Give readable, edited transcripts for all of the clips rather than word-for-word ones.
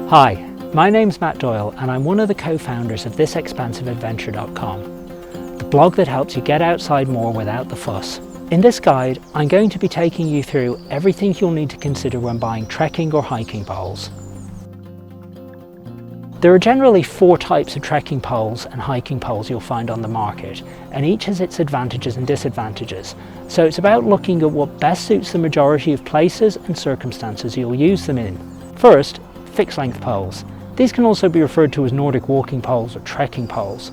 Hi, my name's Matt Doyle and I'm one of the co-founders of ThisExpansiveAdventure.com, the blog that helps you get outside more without the fuss. In this guide, I'm going to be taking you through everything you'll need to consider when buying trekking or hiking poles. There are generally 4 types of trekking poles and hiking poles you'll find on the market, and each has its advantages and disadvantages. So it's about looking at what best suits the majority of places and circumstances you'll use them in. First, fixed length poles. These can also be referred to as Nordic walking poles or trekking poles.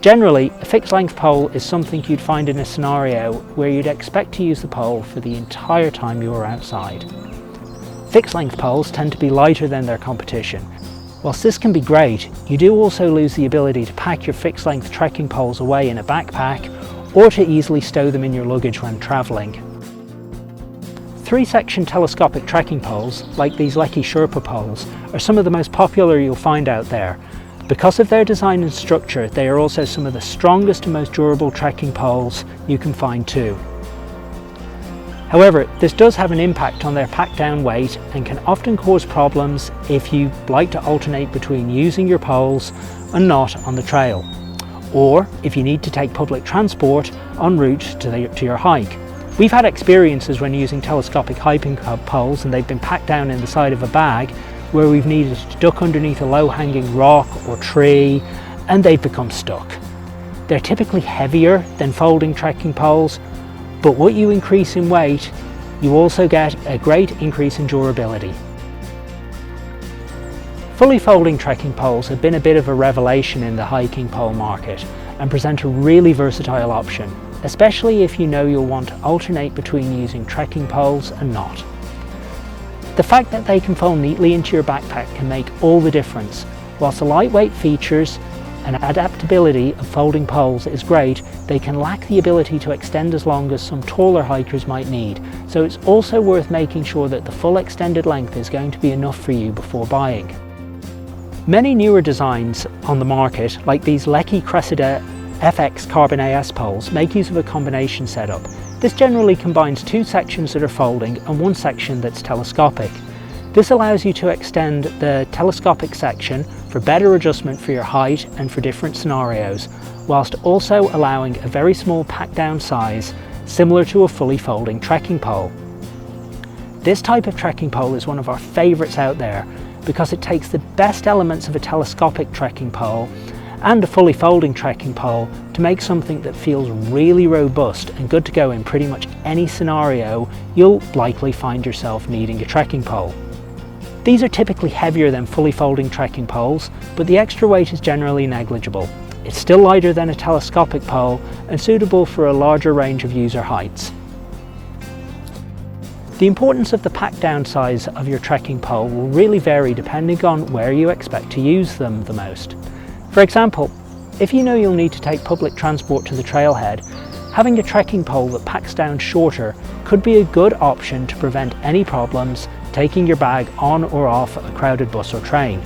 Generally, a fixed length pole is something you'd find in a scenario where you'd expect to use the pole for the entire time you are outside. Fixed length poles tend to be lighter than their competition. Whilst this can be great, you do also lose the ability to pack your fixed length trekking poles away in a backpack or to easily stow them in your luggage when travelling. 3-section telescopic trekking poles, like these Lecky Sherpa poles, are some of the most popular you'll find out there. Because of their design and structure, they are also some of the strongest and most durable trekking poles you can find too. However, this does have an impact on their packed down weight and can often cause problems if you like to alternate between using your poles and not on the trail, or if you need to take public transport en route to your hike. We've had experiences when using telescopic hiking poles and they've been packed down in the side of a bag where we've needed to duck underneath a low-hanging rock or tree and they've become stuck. They're typically heavier than folding trekking poles, but what you increase in weight, you also get a great increase in durability. Fully folding trekking poles have been a bit of a revelation in the hiking pole market and present a really versatile option, especially if you know you'll want to alternate between using trekking poles and not. The fact that they can fold neatly into your backpack can make all the difference. Whilst the lightweight features and adaptability of folding poles is great, they can lack the ability to extend as long as some taller hikers might need, so it's also worth making sure that the full extended length is going to be enough for you before buying. Many newer designs on the market, like these Lecky Cressida FX Carbon AS poles, make use of a combination setup. This generally combines 2 sections that are folding and 1 section that's telescopic. This allows you to extend the telescopic section for better adjustment for your height and for different scenarios, whilst also allowing a very small pack down size similar to a fully folding trekking pole. This type of trekking pole is one of our favourites out there because it takes the best elements of a telescopic trekking pole and a fully folding trekking pole to make something that feels really robust and good to go in pretty much any scenario you'll likely find yourself needing a trekking pole. These are typically heavier than fully folding trekking poles, but the extra weight is generally negligible. It's still lighter than a telescopic pole and suitable for a larger range of user heights. The importance of the pack down size of your trekking pole will really vary depending on where you expect to use them the most. For example, if you know you'll need to take public transport to the trailhead, having a trekking pole that packs down shorter could be a good option to prevent any problems taking your bag on or off a crowded bus or train.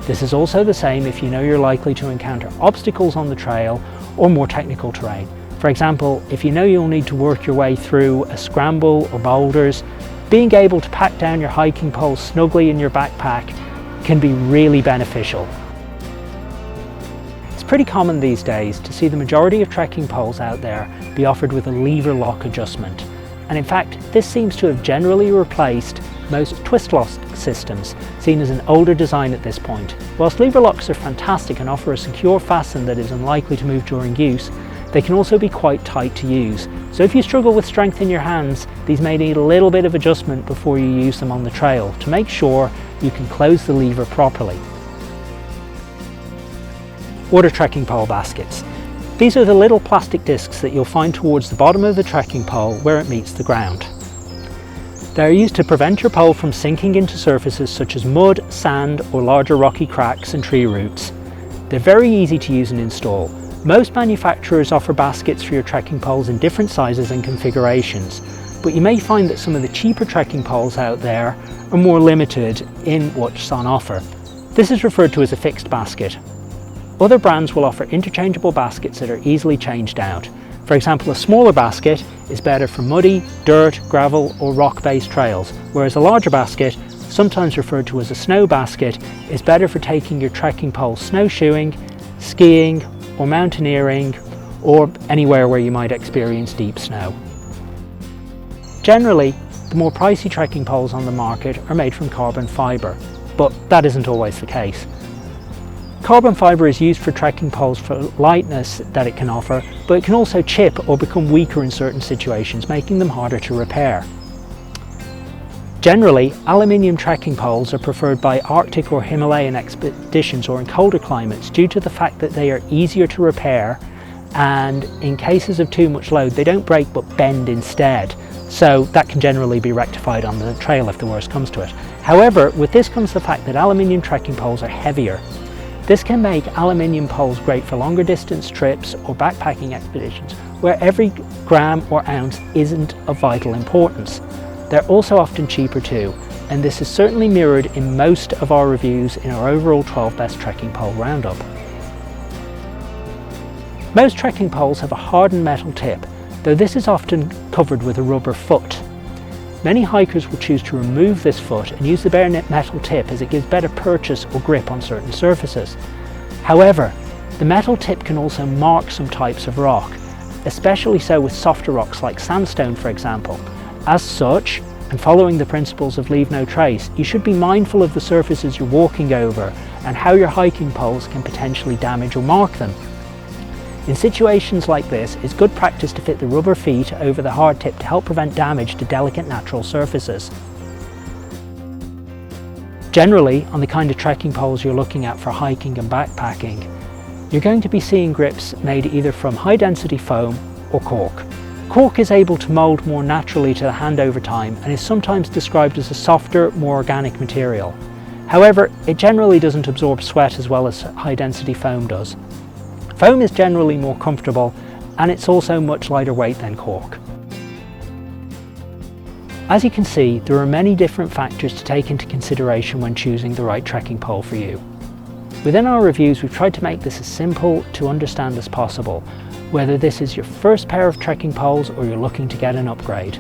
This is also the same if you know you're likely to encounter obstacles on the trail or more technical terrain. For example, if you know you'll need to work your way through a scramble or boulders, being able to pack down your hiking pole snugly in your backpack can be really beneficial. It's pretty common these days to see the majority of trekking poles out there be offered with a lever lock adjustment. And in fact, this seems to have generally replaced most twist lock systems, seen as an older design at this point. Whilst lever locks are fantastic and offer a secure fasten that is unlikely to move during use, they can also be quite tight to use. So if you struggle with strength in your hands, these may need a little bit of adjustment before you use them on the trail to make sure you can close the lever properly. Water trekking pole baskets. These are the little plastic discs that you'll find towards the bottom of the trekking pole where it meets the ground. They are used to prevent your pole from sinking into surfaces such as mud, sand, or larger rocky cracks and tree roots. They're very easy to use and install. Most manufacturers offer baskets for your trekking poles in different sizes and configurations, but you may find that some of the cheaper trekking poles out there are more limited in what's on offer. This is referred to as a fixed basket. Other brands will offer interchangeable baskets that are easily changed out. For example, a smaller basket is better for muddy, dirt, gravel or rock-based trails, whereas a larger basket sometimes referred to as a snow basket, is better for taking your trekking pole snowshoeing, skiing or mountaineering, or anywhere where you might experience deep snow. Generally, the more pricey trekking poles on the market are made from carbon fibre, but that isn't always the case. Carbon fibre is used for trekking poles for lightness that it can offer, but it can also chip or become weaker in certain situations, making them harder to repair. Generally, aluminium trekking poles are preferred by Arctic or Himalayan expeditions or in colder climates due to the fact that they are easier to repair, and in cases of too much load they don't break but bend instead, so that can generally be rectified on the trail if the worst comes to it. However, with this comes the fact that aluminium trekking poles are heavier. This can make aluminium poles great for longer distance trips or backpacking expeditions where every gram or ounce isn't of vital importance. They're also often cheaper too, and this is certainly mirrored in most of our reviews in our overall 12 best trekking pole roundup. Most trekking poles have a hardened metal tip, though this is often covered with a rubber foot. Many hikers will choose to remove this foot and use the bare metal tip as it gives better purchase or grip on certain surfaces. However, the metal tip can also mark some types of rock, especially so with softer rocks like sandstone for example. As such, and following the principles of leave no trace, you should be mindful of the surfaces you're walking over and how your hiking poles can potentially damage or mark them. In situations like this, it's good practice to fit the rubber feet over the hard tip to help prevent damage to delicate natural surfaces. Generally, on the kind of trekking poles you're looking at for hiking and backpacking, you're going to be seeing grips made either from high density foam or cork. Cork is able to mould more naturally to the hand over time and is sometimes described as a softer, more organic material. However, it generally doesn't absorb sweat as well as high density foam does. Foam is generally more comfortable and it's also much lighter weight than cork. As you can see, there are many different factors to take into consideration when choosing the right trekking pole for you. Within our reviews, we've tried to make this as simple to understand as possible, whether this is your first pair of trekking poles or you're looking to get an upgrade.